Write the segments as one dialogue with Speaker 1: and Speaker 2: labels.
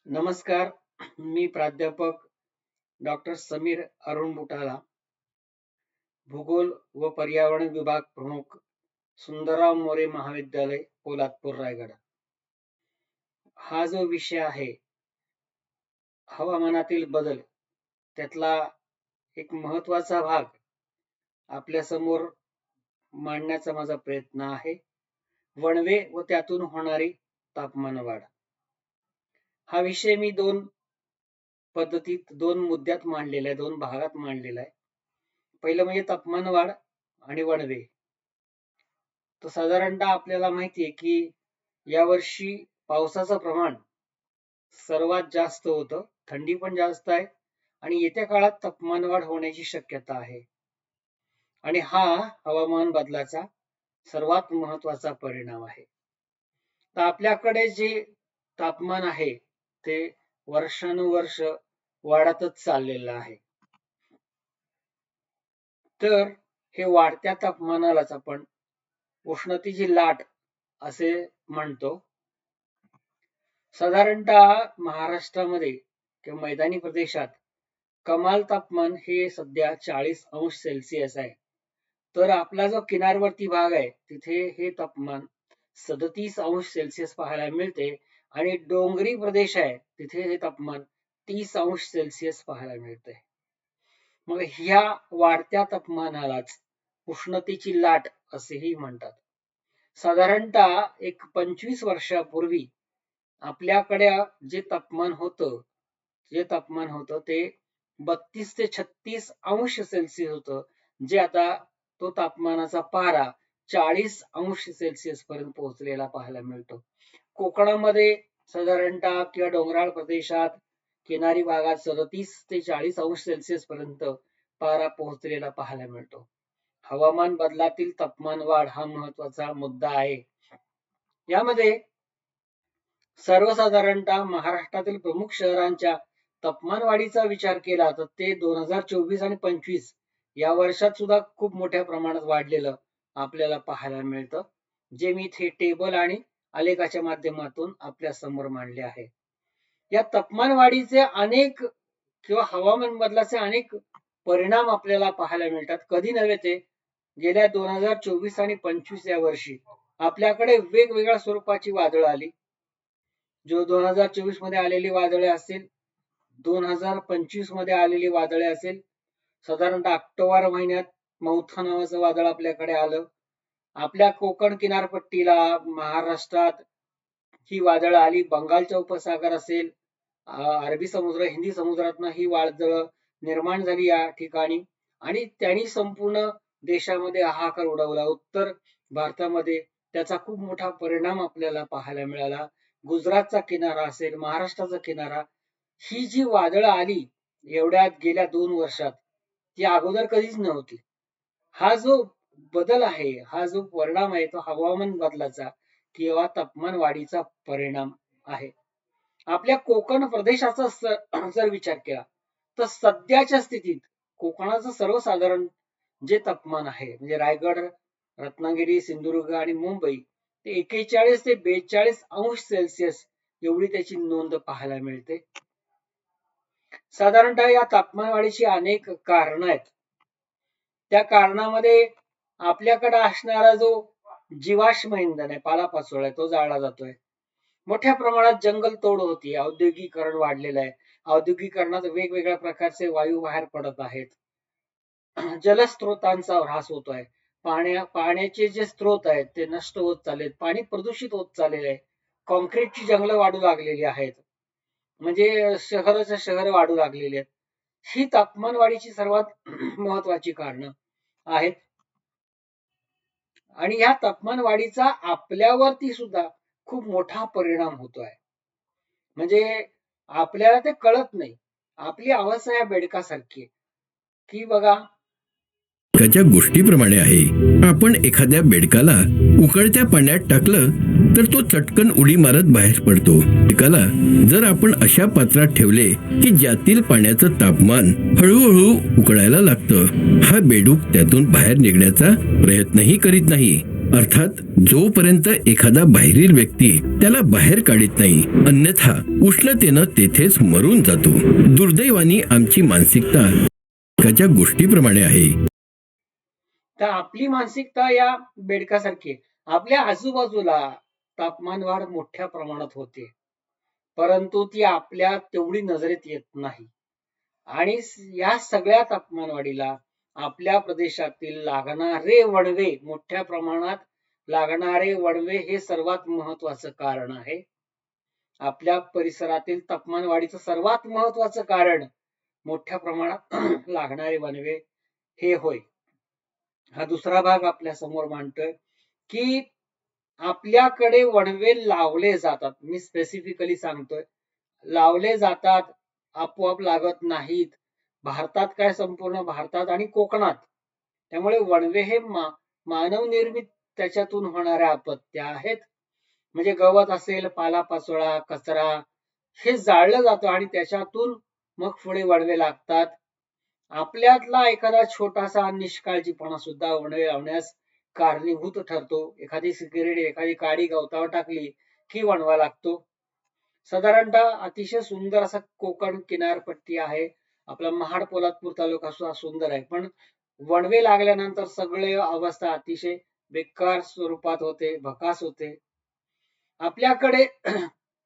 Speaker 1: नमस्कार. मी प्राध्यापक डॉक्टर समीर अरुण बुटाला, भूगोल व पर्यावरण विभाग प्रमुख, सुंदरराव मोरे महाविद्यालय, पोलादपूर, रायगड. हा जो विषय आहे हवामानातील बदल, त्यातला एक महत्वाचा भाग आपल्या समोर मांडण्याचा माझा प्रयत्न आहे. वणवे व त्यातून होणारी तापमान वाढ. हा विषय मी दोन पद्धतीत, दोन मुद्द्यात मांडलेला आहे, दोन भागात मांडलेला आहे. पहिलं म्हणजे तापमान वाढ आणि वणवे. तर साधारणतः आपल्याला माहिती आहे की यावर्षी पावसाचं प्रमाण सर्वात जास्त होतं, थंडी पण जास्त आहे आणि येत्या काळात तापमान वाढ होण्याची शक्यता आहे. आणि हा हवामान बदलाचा सर्वात महत्वाचा परिणाम आहे. तर आपल्याकडे जे तापमान आहे ते वर्षानुवर्ष वाढतच चाललेलं आहे. तर हे वाढत्या तापमानालाच आपण उष्णतेची लाट असे म्हणतो. साधारणतः महाराष्ट्रामध्ये किंवा मैदानी प्रदेशात कमाल तापमान हे सध्या 40 अंश सेल्सिअस आहे. तर आपला जो किनारवर्ती भाग आहे तिथे हे तापमान 37 अंश सेल्सिअस पाहायला मिळते आणि डोंगरी प्रदेश आहे तिथे हे तापमान 30 अंश सेल्सिअस पाहायला मिळते. मग ह्या वाढत्या तापमानालाच उष्णतेची लाट असेही म्हणतात. साधारणतः एक 25 वर्षापूर्वी आपल्याकडे जे तापमान होतं ते 32 ते 36 अंश सेल्सिअस होतं, जे आता तो तापमानाचा पारा 40 अंश सेल्सिअस पर्यंत पोहोचलेला पाहायला मिळतो. कोकणामध्ये साधारणतः किंवा डोंगराळ प्रदेशात, किनारी भागात 37 ते 40 अंश सेल्सिअस पर्यंत पारा पोहोचलेला पाहायला मिळतो. हवामान बदलातील तापमान वाढ हा महत्वाचा मुद्दा आहे. यामध्ये सर्वसाधारणतः महाराष्ट्रातील प्रमुख शहरांच्या तापमान वाढीचा विचार केला तर ते 2024 आणि 25 या वर्षात सुद्धा खूप मोठ्या प्रमाणात वाढलेलं आपल्याला पाहायला मिळतं, जे मी इथे टेबल आणि आलेखाच्या माध्यमातून आपल्या समोर मांडले आहे. या तापमान वाढीचे अनेक किंवा हवामान बदलाचे अनेक परिणाम आपल्याला पाहायला मिळतात. कधी नव्हे ते गेल्या 2024 आणि 25 या वर्षी आपल्याकडे वेगवेगळ्या स्वरूपाची वादळ आली. जो 2024 मध्ये आलेली वादळे असेल, 2025 मध्ये आलेली वादळे असेल. साधारणतः ऑक्टोबर महिन्यात मौथा नावाचं वादळ आपल्याकडे आलं. आपल्या कोकण किनारपट्टीला महाराष्ट्रात ही वादळ आली. बंगालचा उपसागर असेल, अरबी समुद्र, हिंदी समुद्रातनं ही वादळ निर्माण झाली या ठिकाणी आणि त्यांनी संपूर्ण देशामध्ये हाहाकार उडवला. उत्तर भारतामध्ये त्याचा खूप मोठा परिणाम आपल्याला पाहायला मिळाला. गुजरातचा किनारा असेल, महाराष्ट्राचा किनारा, ही जी वादळ आली एवढ्यात गेल्या 2 वर्षात, ती अगोदर कधीच नव्हती. हा जो बदल आहे, हा जो परिणाम आहे, तो हवामान बदलाचा किंवा तापमान वाढीचा परिणाम आहे. आपल्या कोकण प्रदेशाचा जर विचार केला तर सध्याच्या स्थितीत कोकणाचं सर्वसाधारण जे तापमान आहे, म्हणजे रायगड, रत्नागिरी, सिंधुदुर्ग आणि मुंबई, ते 41 ते 42 अंश सेल्सिअस एवढी त्याची नोंद पाहायला मिळते. साधारणतः या तापमान वाढीची अनेक कारणं आहेत. त्या कारणामध्ये आपल्याकडे असणारा जो जीवाश्म इंधन आहे, पालापाचोळा आहे, तो जाळला जातोय. मोठ्या प्रमाणात जंगल तोड होती, औद्योगिकरण वाढलेलं आहे. औद्योगिकरणात वेगवेगळ्या प्रकारचे वायू बाहेर पडत आहेत. जलस्रोतांचा ऱ्हास होतोय. पाण्याचे जे स्रोत आहेत ते नष्ट होत चाललेत. पाणी प्रदूषित होत चाललेलं आहे. कॉन्क्रीटची जंगलं वाढू लागलेली आहेत, म्हणजे शहर वाढू लागलेली आहेत. ही तापमान वाढीची सर्वात महत्वाची कारणं आहेत. आणि या तापमान वाढीचा आपल्यावरती सुद्धा खूप मोठा परिणाम होतोय. म्हणजे आपल्याला ते कळत नाही. आपली अवस्था या बेडकासारखी की बघा,
Speaker 2: बेडकाच्या गोष्टीप्रमाणे आहे. आपण एखाद्या बेडकाला उकळत्या पाण्यात टाकलं तर तो चटकन उडी मारत बाहेर पडतो. बेडकाला जर आपण अशा पात्रात ठेवले की ज्यातील पाण्याचं तापमान हळूहळू उकळायला लागतं, हा बेडूक त्यातून बाहेर निघण्याचा प्रयत्नही करीत नाही. अर्थात जोपर्यंत एखादा बाहेरील व्यक्ती त्याला बाहेर काढत नाही, अन्यथा उष्णतेनं तेथेच मरून जातो. दुर्दैवाने आमची मानसिकता एखाद्या गोष्टीप्रमाणे आहे.
Speaker 1: तर आपली मानसिकता या बेडकासारखी आहे. आपल्या आजूबाजूला तापमान वाढ मोठ्या प्रमाणात होते, परंतु ती आपल्या तेवढी नजरेत येत नाही. आणि या सगळ्या तापमान वाढीला आपल्या प्रदेशातील लागणारे वणवे, मोठ्या प्रमाणात लागणारे वणवे हे सर्वात महत्वाचं कारण आहे. आपल्या परिसरातील तापमान वाढीचं सर्वात महत्वाचं कारण मोठ्या प्रमाणात लागणारे वणवे हे होय. हा दुसरा भाग आपल्या समोर मांडतोय की आपल्याकडे वणवे लावले जातात. मी स्पेसिफिकली सांगतोय, लावले जातात, आपोआप लागत नाहीत. भारतात काय, संपूर्ण भारतात आणि कोकणात. त्यामुळे वणवे हे मानवनिर्मित त्याच्यातून होणाऱ्या आपत्त्या आहेत. म्हणजे गवत असेल, पालापाचोळा, कचरा हे जाळलं जातं आणि त्याच्यातून मग पुढे वणवे लागतात. आपल्यातला एखादा छोटासा निष्काळजीपणा सुद्धा वणवे लावण्यास कारणीभूत ठरतो. एखादी सिगरेट, एखादी काडी गवतावर टाकली की वणवा लागतो. साधारणतः अतिशय सुंदर असा कोकण किनारपट्टी आहे. आपला महाड पोलादपूर तालुका सुद्धा सुंदर आहे, पण वणवे लागल्यानंतर सगळे अवस्था अतिशय बेकार स्वरूपात होते, भकास होते. आपल्याकडे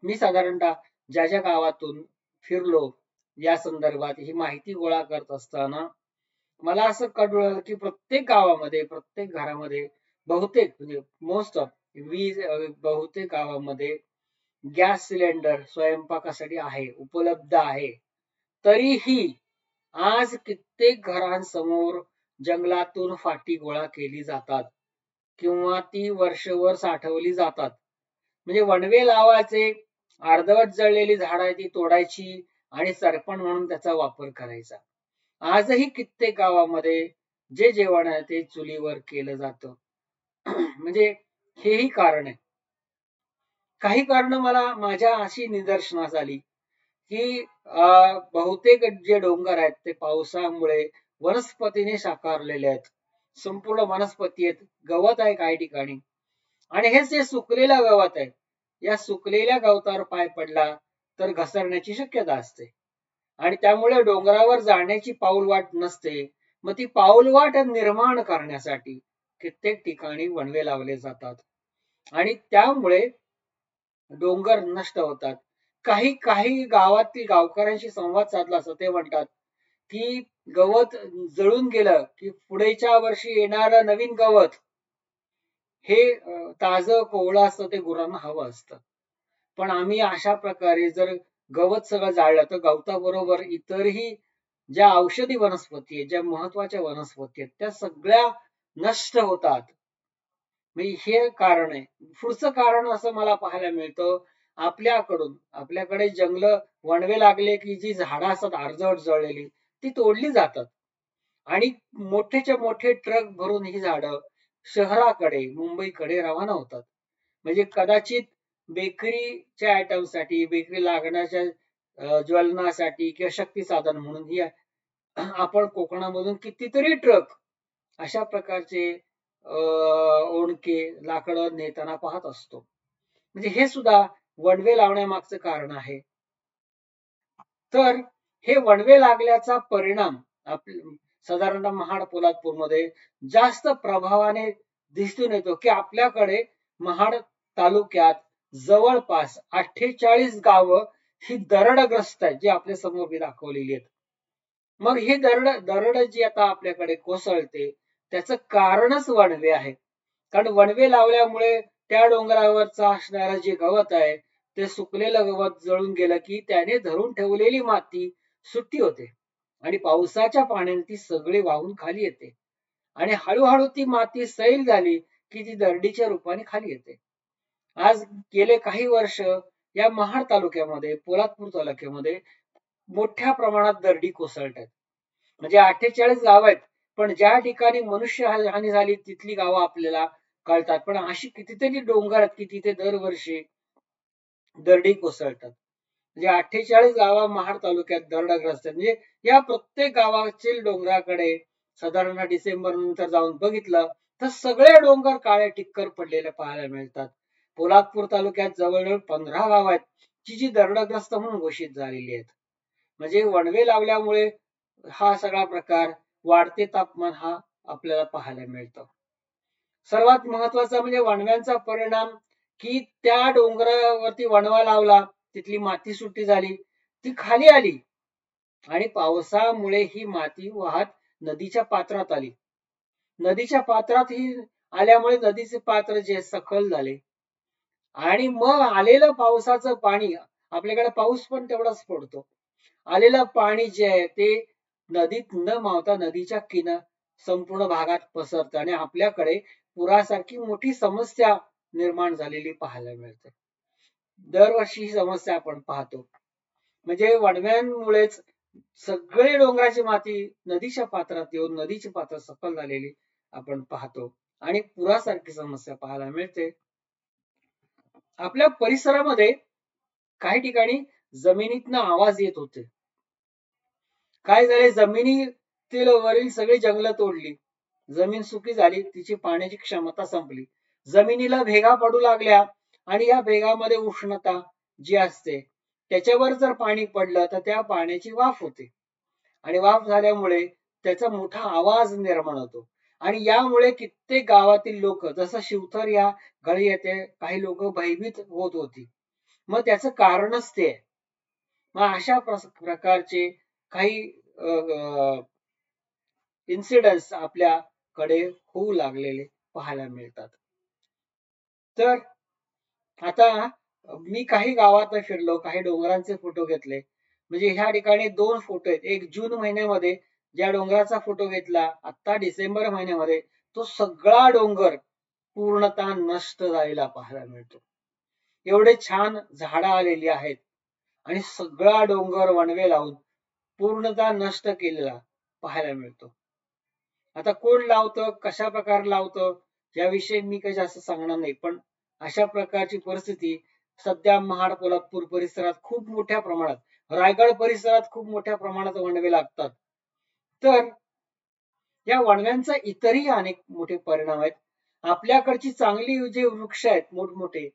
Speaker 1: मी साधारणतः ज्या ज्या गावातून फिरलो या संदर्भात ही माहिती गोळा करत असताना मला असं कळलं की प्रत्येक गावामध्ये, प्रत्येक घरामध्ये, बहुतेक म्हणजे मोस्ट ऑफ बहुतेक गावामध्ये गॅस सिलेंडर स्वयंपाकासाठी आहे, उपलब्ध आहे. तरीही आज कित्येक घरांसमोर जंगलातून फाटी गोळा केली जातात किंवा ती वर्षभर साठवली जातात. म्हणजे वणवे लावायचे, अर्धवट जळलेली झाडं आहे ती तोडायची आणि सरपण म्हणून त्याचा वापर करायचा. आजही कित्येक गावामध्ये जे जेवण आहे ते चुलीवर केलं जातं. म्हणजे हेही कारण आहे. काही कारण मला माझ्या अशी निदर्शनास आली की बहुतेक जे डोंगर आहेत ते पावसामुळे वनस्पतीने साकारलेले आहेत. संपूर्ण वनस्पती आहेत, गवत आहे काही ठिकाणी, आणि हे जे सुकलेलं गवत आहे, या सुकलेल्या गवतावर पाय पडला तर घसरण्याची शक्यता असते आणि त्यामुळे डोंगरावर जाण्याची पाऊलवाट नसते. मग ती पाऊलवाट निर्माण करण्यासाठी कित्येक ठिकाणी वणवे लावले जातात आणि त्यामुळे डोंगर नष्ट होतात. काही काही गावातील गावकऱ्यांशी संवाद साधला असता ते म्हणतात की गवत जळून गेलं की पुढेच्या वर्षी येणारं नवीन गवत हे ताजं कोवळं असतं, ते गुरांना हवं असतं. पण आम्ही अशा प्रकारे जर गवत सगळं जाळलं तर गवताबरोबर इतरही ज्या औषधी वनस्पती आहेत, ज्या महत्वाच्या वनस्पती आहेत, त्या सगळ्या नष्ट होतात. हे कारण आहे. पुढचं कारण असं मला पाहायला मिळतं, आपल्याकडे जंगल वणवे लागले की जी झाडं असतात अर्धवट जळलेली ती तोडली जातात आणि मोठेच्या मोठे ट्रक भरून ही झाडं शहराकडे, मुंबईकडे रवाना होतात. म्हणजे कदाचित बेकरीच्या आयटमसाठी, बेकरी लागण्याच्या ज्वलनासाठी किंवा शक्ती साधन म्हणून ही आपण कोकणामधून कितीतरी ट्रक अशा प्रकारचे ओंडके लाकडं नेताना पाहत असतो. म्हणजे हे सुद्धा वणवे लावण्यामागचं कारण आहे. तर हे वणवे लागल्याचा परिणाम साधारणतः महाड पोलादपूरमध्ये जास्त प्रभावाने दिसून येतो की आपल्याकडे महाड तालुक्यात जवळपास 48 गावं ही दरडग्रस्त आहेत, जी आपल्या समोर मी दाखवलेली आहेत. मग ही दरड जी आता आपल्याकडे कोसळते त्याचं कारणच वणवे आहे. कारण वणवे लावल्यामुळे त्या डोंगरावरचं असणारं जे गवत आहे ते सुकलेलं गवत जळून गेलं की त्याने धरून ठेवलेली माती सुट्टी होते आणि पावसाच्या पाण्याने ती सगळी वाहून खाली येते आणि हळूहळू ती माती सैल झाली की ती दरडीच्या रूपाने खाली येते. आज गेले काही वर्ष या महाड तालुक्यामध्ये, पोलादपूर तालुक्यामध्ये मोठ्या प्रमाणात दरडी कोसळत आहेत. म्हणजे 48 गाव आहेत, पण ज्या ठिकाणी मनुष्य हानी झाली तिथली गावं आपल्याला कळतात, पण अशी कितीतरी डोंगर आहेत की तिथे दरवर्षी दरडी कोसळतात. म्हणजे 48 गावा महाड तालुक्यात दरडग्रस्त आहेत. म्हणजे या प्रत्येक गावातील डोंगराकडे साधारण डिसेंबर नंतर जाऊन बघितलं तर सगळे डोंगर काळे टिक्कर पडलेले पाहायला मिळतात. पोलादपूर तालुक्यात जवळजवळ 15 गाव आहेत जी दरडग्रस्त म्हणून घोषित झालेली आहेत. म्हणजे वणवे लावल्यामुळे हा सगळा प्रकार, वाढते तापमान हा आपल्याला पाहायला मिळतो. सर्वात महत्वाचा म्हणजे वणव्यांचा परिणाम, की त्या डोंगरावरती वणवा लावला, तिथली माती सुट्टी झाली, ती खाली आली आणि पावसामुळे ही माती वाहत नदीच्या पात्रात आली. नदीच्या पात्रात ही आल्यामुळे नदीचे पात्र जे सखल झाले आणि मग आलेलं पावसाचं पाणी, आपल्याकडे पाऊस पण तेवढाच पडतो, आलेलं पाणी जे आहे ते नदीत न मावता नदीच्या संपूर्ण भागात पसरतं आणि आपल्याकडे पुरासारखी मोठी समस्या निर्माण झालेली पाहायला मिळते. दरवर्षी ही समस्या आपण पाहतो. म्हणजे वणव्यांमुळेच सगळे डोंगराची माती नदीच्या पात्रात येऊन नदीची पात्र सफल झालेली आपण पाहतो आणि पुरासारखी समस्या पाहायला मिळते. आपल्या परिसरामध्ये काही ठिकाणी जमिनीतनं आवाज येत होते. काय झाले, जमिनीतील वरील सगळी जंगलं तोडली, जमीन सुकी झाली, तिची पाण्याची क्षमता संपली, जमिनीला भेगा पडू लागल्या आणि या भेगामध्ये उष्णता जी असते त्याच्यावर जर पाणी पडलं तर त्या पाण्याची वाफ होते आणि वाफ झाल्यामुळे त्याचा मोठा आवाज निर्माण होतो आणि यामुळे कित्येक गावातील लोक, जसं शिवथर या गळी येथे काही लोक भयभीत होत होती. मग त्याचं कारणच ते. मग अशा प्रकारचे काही इन्सिडेंट्स आपल्याकडे होऊ लागलेले पाहायला मिळतात. तर आता मी काही गावात फिरलो, काही डोंगरांचे फोटो घेतले. म्हणजे ह्या ठिकाणी 2 फोटो आहेत. एक जून महिन्यामध्ये ज्या डोंगराचा फोटो घेतला, आता डिसेंबर महिन्यामध्ये तो सगळा डोंगर पूर्णतः नष्ट झालेला पाहायला मिळतो. एवढे छान झाडं आलेली आहेत आणि सगळा डोंगर वणवे लावून पूर्णतः नष्ट केलेला पाहायला मिळतो. आता कोण लावतं, कशा प्रकारे लावतं, याविषयी मी काही जास्त सांगणार नाही, पण अशा प्रकारची परिस्थिती सध्या महाड पोलादपूर परिसरात खूप मोठ्या प्रमाणात, रायगड परिसरात खूप मोठ्या प्रमाणात वणवे लागतात. तर या वणव्यांचा इतरही अनेक मोठे परिणाम आहेत. आपल्याकडची चांगली जे वृक्ष आहेत मोठमोठे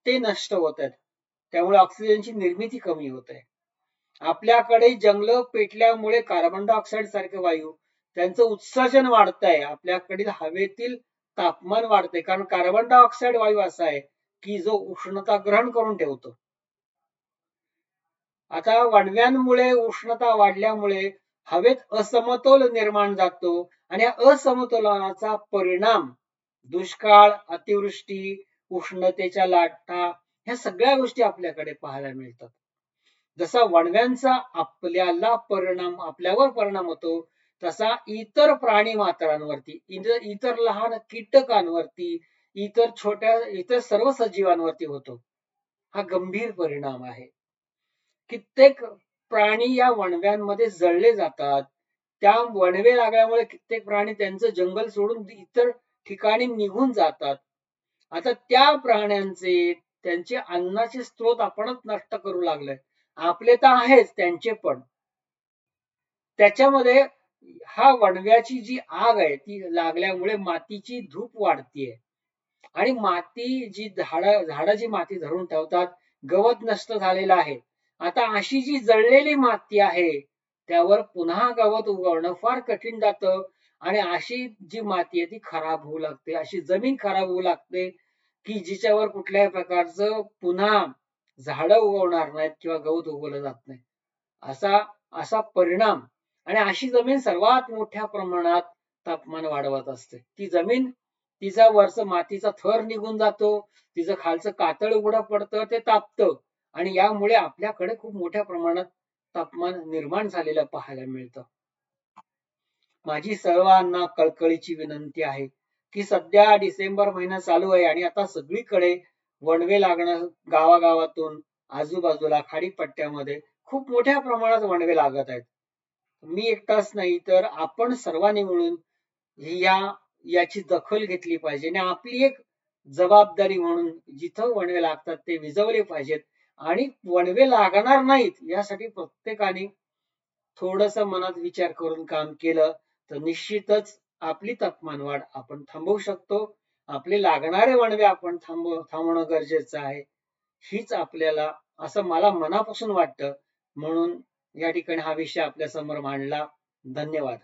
Speaker 1: ते नष्ट होत आहेत, त्यामुळे ऑक्सिजनची निर्मिती कमी होत आहे. आपल्याकडे जंगल पेटल्यामुळे कार्बन डायऑक्साईड सारखे वायू त्यांचं उत्सर्जन वाढत आहे, आपल्याकडील हवेतील तापमान वाढते, कारण कार्बन डायऑक्साईड वायू असा आहे की जो उष्णता ग्रहण करून ठेवतो. आता वणव्यांमुळे उष्णता वाढल्यामुळे हवेत असमतोल निर्माण जातो आणि या असमतोलनाचा परिणाम दुष्काळ, अतिवृष्टी, उष्णतेच्या लाटा, ह्या सगळ्या गोष्टी आपल्याकडे पाहायला मिळतात. जसा वणव्यांचा आपल्यावर परिणाम होतो, तसा इतर प्राणी मात्रांवरती, इतर लहान कीटकांवरती, इतर सर्व सजीवांवरती होतो. हा गंभीर परिणाम आहे. कित्येक प्राणी या वणव्यांमध्ये जळले जातात. त्या वणवे लागल्यामुळे कित्येक प्राणी त्यांचं जंगल सोडून इतर ठिकाणी निघून जातात. आता त्या प्राण्यांचे, त्यांचे अन्नाचे स्रोत आपणच नष्ट करू लागलोय. आपले तर आहेच, त्यांचे पण. त्याच्यामध्ये हा वणव्याची जी आग आहे ती लागल्यामुळे मातीची धूप वाढतीये आणि माती जी झाडं जी माती धरून ठेवतात, गवत नष्ट झालेलं आहे. आता अशी जी जळलेली माती आहे त्यावर पुन्हा गवत उगवणं फार कठीण जातं आणि अशी जी माती आहे ती खराब होऊ लागते, अशी जमीन खराब होऊ लागते की जिच्यावर कुठल्याही प्रकारचं पुन्हा झाडं उगवणार नाहीत किंवा गवत उगवलं जात नाही, असा असा परिणाम. आणि अशी जमीन सर्वात मोठ्या प्रमाणात तापमान वाढवत असते. ती जमीन, तिचा वरचं मातीचा थर निघून जातो, तिचं खालचं कातळ उघडं पडतं, ते तापतं आणि यामुळे आपल्याकडे खूप मोठ्या प्रमाणात तापमान निर्माण झालेलं पाहायला मिळतं. माझी सर्वांना कळकळीची विनंती आहे की सध्या डिसेंबर महिना चालू आहे आणि आता सगळीकडे वणवे लागणं, गावागावातून आजूबाजूला खाडीपट्ट्यामध्ये खूप मोठ्या प्रमाणात वणवे लागत आहेत. मी एकटाच नाही तर आपण सर्वांनी मिळून याची दखल घेतली पाहिजे आणि आपली एक जबाबदारी म्हणून जिथं वणवे लागतात ते विझवले पाहिजेत आणि वणवे लागणार नाहीत यासाठी प्रत्येकाने थोडस मनात विचार करून काम केलं तर निश्चितच आपली तापमानवाढ आपण थांबवू शकतो. आपले लागणारे वणवे आपण थांबवणं गरजेचं आहे. हीच आपल्याला असं मला मनापासून वाटतं. म्हणून या ठिकाणी हा विषय आपल्या समोर मांडला. धन्यवाद.